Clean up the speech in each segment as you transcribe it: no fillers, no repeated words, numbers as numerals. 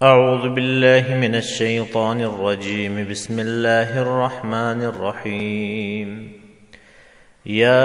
अऊज़ु बिल्लाहि मिनश्शैतानिर्रजीम बिस्मिल्लाहिर्रहमानिर्रहीम या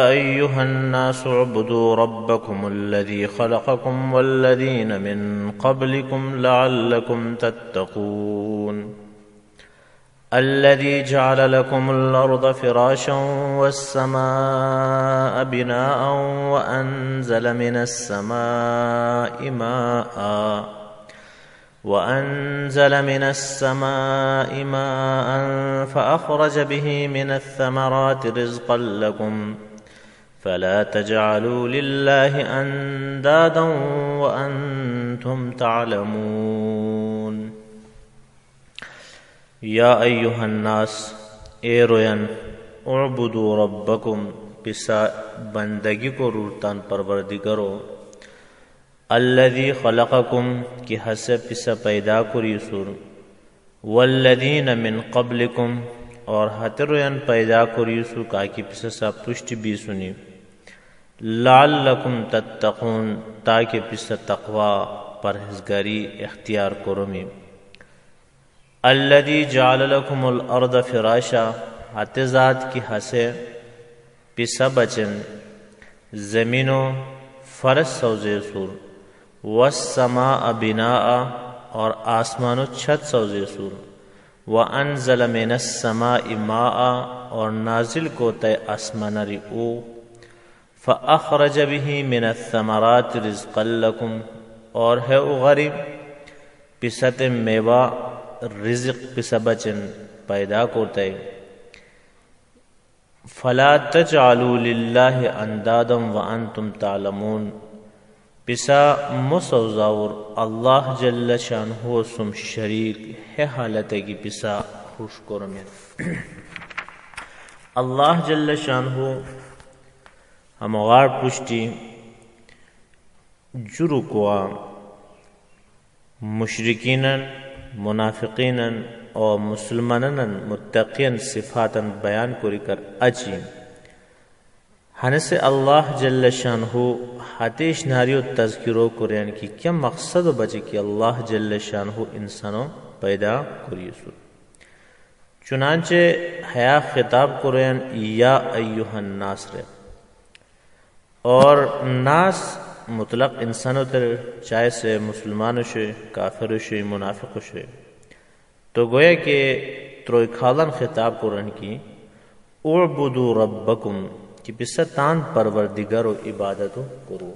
अय्युहन्नासु उअ्बुदू रब्बकुमुल्लज़ी ख़लक़कुम वल्लज़ीना मिन क़ब्लिकुम लअल्लकुम तत्तक़ून अल्लज़ी जअल लकुमुल अर्ज़ फ़िराशं वस्समाअ बिनाअन वअन्ज़ल मिनस समाइ माअन फ़अख़रज बिही मिनथ थमराति रिज़्क़न लकुम फ़ला तजअलू लिल्लाहि अंदादन वअन्तुम तअलमून। या अय्युहन्नास, ए रोयन, उअ्बुदू रब्बकुम, पिसा बंदगी को रूरतान परवरदिगरो, अल्लज़ी ख़लक़कुम, कि हसे पिसा पैदा कुरीसुर, वल्लज़ीन मिन क़ब्लिकुम, और हतरोयन पैदा कुरीसु काकि पिसा सा पुष्टि भी सुनी, लअल्लकुम तत्तक़ून, ताकि पिसा तक़वा परहेज़गारी इख्तियार करोमी। अल्लज़ी जअल लकुमुल अर्ज़ फ़िराशा, हते ज़ात की हसे पिसा बचन ज़मीनो फ़रश सौज़ेसुर, वस्समाअ बिनाअ, और आसमानो छत सौज़ेसुर, वअन्ज़ल मिनस समाइ माअ, और नाजिल को तय आसमानरी ओ, फ़अख़रज बिही मिनथ थमराति रिज़्क़न लकुम, और है ओ गरीब पिसत मेवा रिज़्क़ पिसा बचन पैदा को तय। फ़ला तजअलू लिल्लाहि अंदादन वअन्तुम तअलमून, पिसा मुसौज़ाउर अल्लाह जल्ल शानहु सुम शरीक है हालत है कि पिसा खुश करमें। अल्लाह जल्ल शानहु हम गार पुष्टि जुरु कुआ मुशरिकीनन, मुनाफिकीनन और मुसलमानन मुत्तक़ियन सिफातन बयान करिकर अची हनसे अल्लाह जल्ल शानहु हातेश नारियो तज़किरो कुरैन की क्या मकसद बचे कि अल्लाह जल्ल शानहु इंसानो पैदा करियसु। चुनांचे हया खिताब कुरैन या अय्युहन नास रे, और नास मुतलक इंसानों तर चाहे से मुसलमानों से काफिरों से मुनाफिकों से, तो गोया के त्रोय खालन खिताब कुरैन की उअ्बुदू रब्बकुम, कि पिसा तान परवरदिगारो इबादत करो।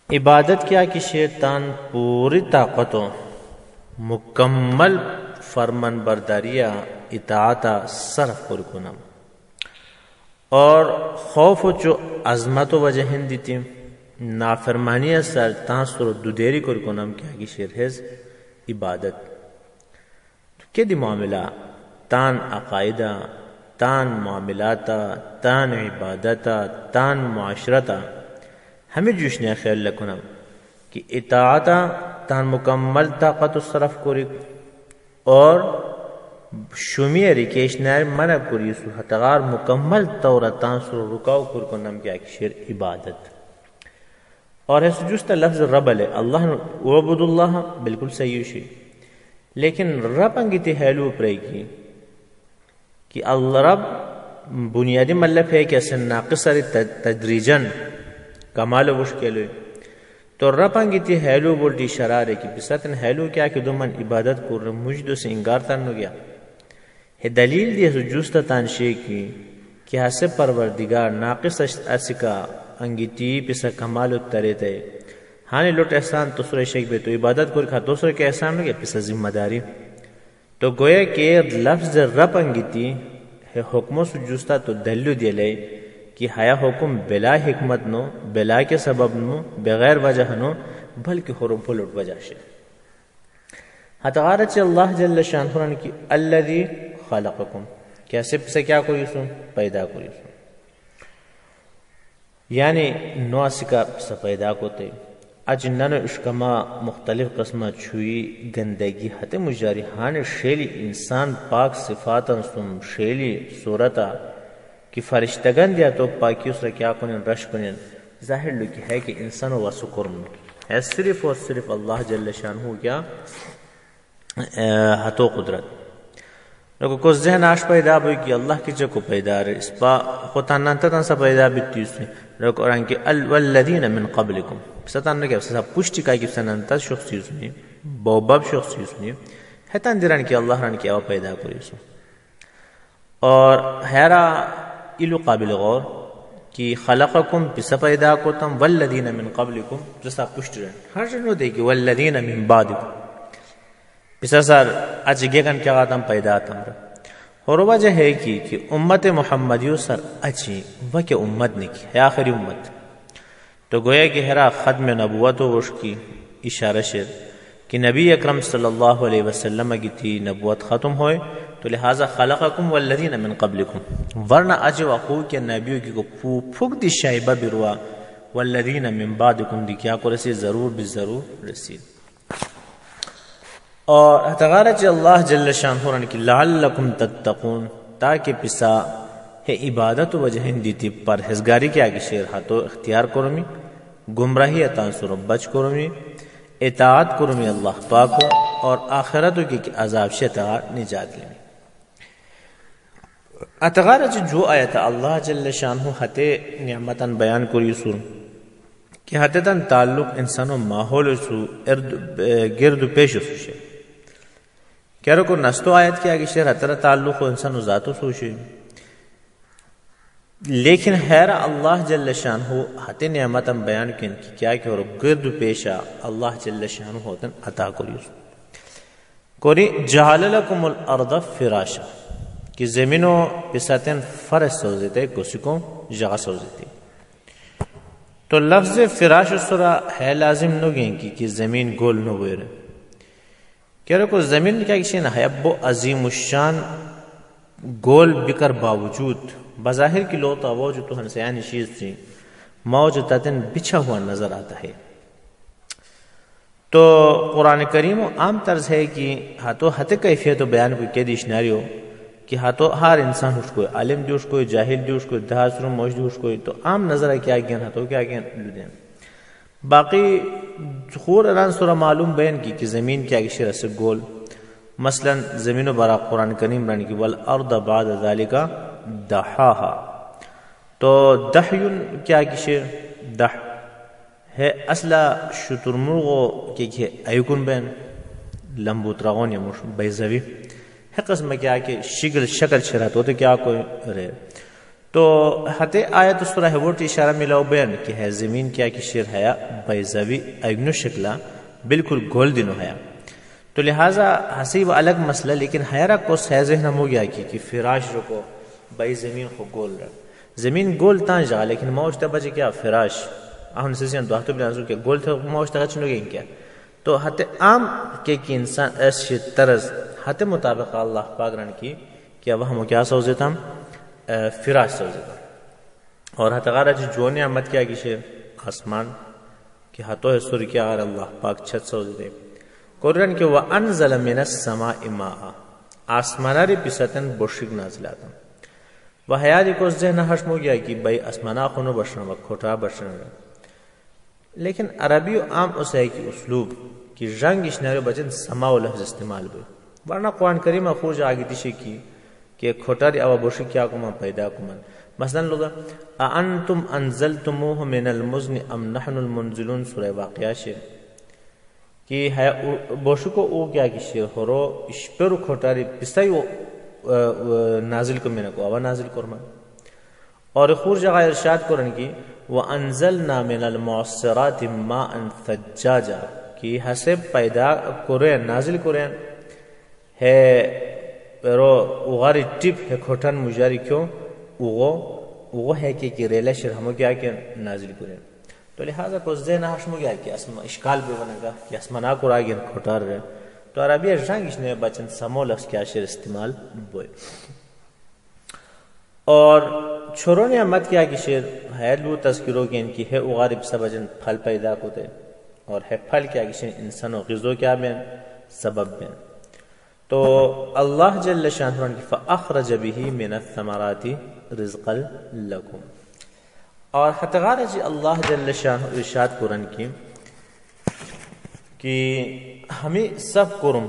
इबादत क्या कि शैतान पूरी ताकतों मुकम्मल फरमान बरदारिया इताअता सरफ कुरकुनम, और खौफ जो अजमत वजह हिंदी थी नाफरमानिया सर तांसुर दुदेरी कुरकुनम क्या कि शेर है इबादत। तो क्या दी मामला तान अकायदा, तान मामलाता, तान इबादता, तान मुआशरता हमें जुश्न ख्याल रखना कि इताअता तान मुकम्मल ताकत सरफ करी, और शुमिया रिकेशनार मना करी सुहतगार मुकम्मल तौर तांसुर रुकाव कुरकुनम क्या कि शेर इबादत। और है जुस्त लफ्ज़ रब है अल्लाह उअ्बुदुल्लाह बिल्कुल सही शी, लेकिन रब अंगित हैलू प्रेगी कि अल्लाह रब बुनियादी मतलब है कि असन नाक़िसरी तदरीजन कमाल मुश्किल, तो रब अंगित हैलू बोल्टी शरार है कि बिसतन हैलू क्या कि दुमन इबादत कर मुझदो से इंगार तन हो गया है। दलील दिया जुस्त तानशे की कि हसे परवरदिगार नाक़िस असिका अंगिती पिसा कमाल तरे थे हानि लोट एहसान दूसरे शेख बे, तो इबादत कर खा दूसरे के एहसान हो गया पिसा जिम्मेदारी। तो गोया के लफ्ज़ रब अंगिती है हुक्मों से जुस्ता, तो दल्लू दिले कि हया हुक्म बिला हिकमत नो, बिला के सबब नो, बगैर वजह नो, बल्कि हुरुम फुलुट वजह से हतगारच अल्लाह जल्ल शानहुरन की अल्लज़ी ख़लक़कुम, कैसे पिसा क्या कोई सुन पैदा कोई सुन, यानी नौसिका पिसा पैदा कोते अजन्नन उश्कमा मुख्तलिफ कस्मा छुई गंदगी हते मुजारी हान शेली इंसान पाक सिफातन सुम शेली सूरता कि फरिश्तगन दिया तो पाकी उसरा क्या कुन रश कुन जाहिर लुकी है कि इंसान वसुकुरन है सिर्फ और सिर्फ अल्लाह जल्ल शानहू क्या हतो कुदरत नको को जहन आश पैदा हुई कि अल्लाह की जको पैदा रे इसपा खुताना तन सा पैदा बिती उसने नको और कि अल वल्लदीन मिन क़ब्लिकुम सतान के सब पुष्टि का कि सनंत शख्स उसने बोबब शख्स उसने है तन दिरन कि अल्लाह रन के पैदा करी सो और हैरा इलु काबिल गौर कि खलक़कुम पिसा पैदा को तम वल्लदीन मिन क़ब्लिकुम जैसा पुष्टि रन हर जनो दे कि वल्लदीन मिन बादिकुम पिसा सर आज गेगन क्या तम पैदा तम और वजह है कि उम्मत मोहम्मदियो सर अच्छी वह के उम्मत ने की है आखिरी उम्मत तो गोया कि हेरा ख़त्म नबुवत उसकी इशारा शेर कि नबी अकरम सल्लल्लाहु अलैहि वसल्लम की थी नबुवत ख़त्म होए तो लिहाजा खलक़कुम वल्लदीन मिन क़ब्लिकुम वरना अज वक़ू के नबियों की को फूक दी शाइबा बिरुआ वल्लदीन मिन बादिकुम दी क्या को रसी ज़रूर बिज़रूर रसी और तगारज अल्लाह जल्ल शानहू की लअल्लकुम तत्तक़ून ताकि पिसा है इबादत वजह दी थी परहेज़गारी के आगे शेर हाथों इख्तियार करोमी गुमराही अतांसुर बच करोमी इताअत करोमी अल्लाह पाक और आखिरत की अजाब से निजात लेमी अतगारज जो आयत अल्लाह जल्ल शानहू हते नियमतन बयान करी सुर कि हते तन ताल्लुक इंसानो माहौल सु गिर्द पेश सुशे क्या को नस्तो आयत के आगे शेर हतर ताल्लुक इंसानो जातो सुशे लेकिन हैरा अल्लाह जल्ल शानहू हते नियमतन बयान किन कि क्या कि और गिर्द पेशा अल्लाह जल्ल शानहू होतन अता करी कोरी जअल लकुमुल अर्द फिराशा कि ज़मीनों पिसातन फ़र्श सोचते गुस्को जगह सोचती तो लफ्ज़ फिराश सुरा है लाजिम नोगे कि ज़मीन गोल न हुए क्या को ज़मीन क्या किसी न है वो अजीम शान गोल बिकर बावजूद बज़ाहिर की लो तो वो जो तो हंसयानी चीज़ थी मौज तन बिछा हुआ नज़र आता है तो कुरान करीम आम तर्ज है कि हाथों हत कैफियत बयान को के दिशनारी हो कि हाथों हर इंसान उसको आलिम दी उसको जाहिल दी उसको दासरू मौजूद उसको तो आम नजर है क्या ज्ञान हाथों क्या ज्ञान बाकी खूर रन सुरा मालूम बयान की ज़मीन क्या किशर से गोल मसलन ज़मीन बरा कुरान करीम रन की वल अर्द बाद ज़ालिका दहाहा तो दहयुन क्या किशर दह है असला शुतुरमुर्गो के अयुकुन बयान लंबूतरागोन या मुश बैजवी है कस्म क्या कि शिगल शक्ल शरात होते क्या कोई रहे तो हते आयत सूरा है वो इशारा मिला बयान कि है ज़मीन क्या कि शेर है बैजवी अग्नो शक्ला बिल्कुल गोल दिनो है तो लिहाजा हसी व अलग मसला लेकिन हैरा को सहजहन हो गया कि फिराश रुको भाई ज़मीन को गोल रहा ज़मीन गोल ता जा लेकिन मौज तब बजे क्या फिराश आहन से दोस्तों बिना के गोल थे मौज तक चुनोगे क्या तो हते आम के कि इंसान ऐसे तरज हते मुताबिक अल्लाह पाक रन की क्या वह हम क्या सोचता हम फिराश सोचता और हतगारा जो नियामत क्या कि शेर आसमान कि हतो है सुर क्या अगर अल्लाह पाक छत सोचते कुरान के वह अनज़ल मिनस समाइ माअ आसमानारी पिसतन बोशिक नाज़िलातम वह याद को जहन हशम हो गया कि भाई आसमाना खुनो बशना व खोटा बशना लेकिन अरबी आम उस है कि उसलूब कि रंग इशनारे बचन समा लफ्ज़ इस्तेमाल हुए वरना कुरान करीम खोज आगे दिशे की कि खोटा रे अवाबोशी क्या कुमा पैदा कुमन मसलन लोग अअंतुम अनज़लतुमूहु मिनल मुज़्नि अम नहनुल मुनज़िलून सूरह वाक़िया शेर कि है बोशु को ओ क्या कि शेर होरो इश्पेरु खोटा रे पिसाई वो नाजिल को मैंने को अवा नाजिल कुरमा और खूर जगह इरशाद कुरान की व अनज़लना मिनल मुअस्सिराति माअन थज्जाजा कि हसे पैदा कुरान नाजिल कुरान है pero उगारी टिप है खोटन मुजारी क्यों वो है कि रेला शर हम क्या कि नाजिल करें तो लिहाजा को ज़हन हशम गया कि असमा इश्काल भी बनेगा कि असमना को आगे खोटार रहे तो अरबी रंग इसने बचन समो लफ्ज़ क्या शर इस्तेमाल बोए और छोरों ने मत क्या कि शेर है लू तस्किरों के इनकी है उगारिब सबजन फल पैदा होते और है फल क्या कि शेर इंसान और ग़िज़ो क्या बेन सबब बेन तो अल्लाह जल्ल शानहू की फ़अख़रज बिही मिनस समराति रिज़्क़न लकुम और हतगारज अल्लाह जल्ल शानहू इरशाद कुरान की कि हमें सब कुरम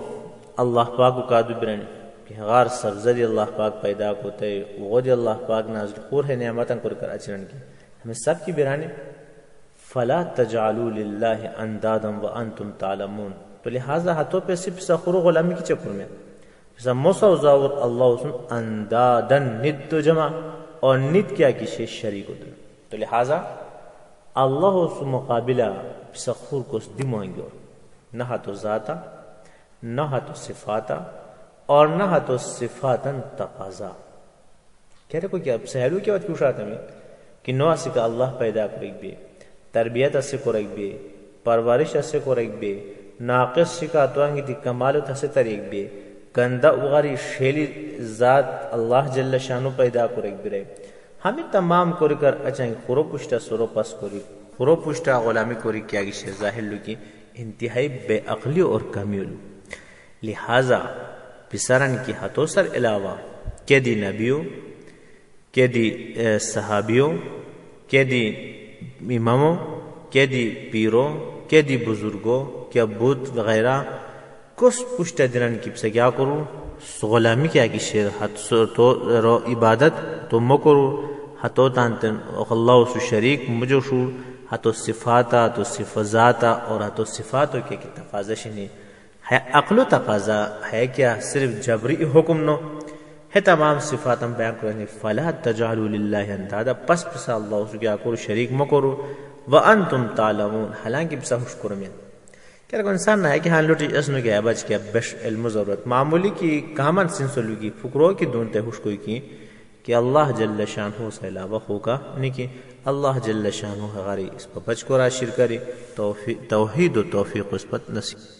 अल्लाह पाक का दुबरन कि गार सब्जरी अल्लाह पाक पैदा होते वो जो अल्लाह पाक नाज़िल खुर है नेमतन कर अचरण की हमें सब की बिराने फला तजालू लिल्लाहि अंदादम व अंतुम तालमून। तो लिहाजा हाथों पे सिर्फ सखुर गुलामी की चक्कर में मोसाउजावर अल्लाह अंदादन निद तो जमा और निद क्या की शेष शरीक होते। तो लिहाजा अल्लाह उस मुकाबिला सखुर को दिमाएंगे न हाथों ज़ाता न हाथों सिफाता और न हाथों सिफातन तकाजा। कह रहे को क्या सहलू क्या बात पूछा था मैं कि नो असी का अल्लाह पैदा करेक बे तरबियत असे करेक बे परवरिश असे करेक बे नाक़िस शिका अतवांगी दी कमाल हसे तरीक बे गंदा उगारी शेली ज़ात अल्लाह जल्ल शानु पैदा करेक बे हमें तमाम कर अचाएंगे खुरो पुष्टा सुरो पस कोरी खुरो पुष्टा गुलामी कोरी क्या की जाहिर लू की इंतहाई बेअक्ली और कमीलू। लिहाजा पिसरन की हाथों सर अलावा के दी नबियों के दी सहाबियों के दी इमामों के दी पीरों के दी बुजुर्गों के बुत वगैरह कुछ पुष्ट दिनन की से क्या करूँ गुलामी क्या की शेर हाथ तो रो इबादत तो मो करूँ हाथों तानतन अल्लाह सु शरीक मुझो शूर हाथों सिफाता तो सिफजाता और हाथों सिफातों के तकाज़श नहीं है अक्लो तकाज़ा है क्या सिर्फ जबरी हुक्म नो है तमाम सिफातम बयान करने फला तजालू लिल्लाहि अंदादा पस पसा अल्लाह सु क्या करो शरीक मो करो व अंतुम तालमून हालांकि बसा हुश्कुर में क्या इंसान ना है कि हाँ लोटी असनु के बच के बेश इल्म ज़रूरत मामूली की कामन सिंसलू की फुकरों की दूनते हुश्कुई की कि अल्लाह जल्ल शानहु से अलावा होगा नहीं कि अल्लाह जल्ल शानहु हगारी इस पर बच को राशिर करे तौहीद व तौफीक उस पर नसीब।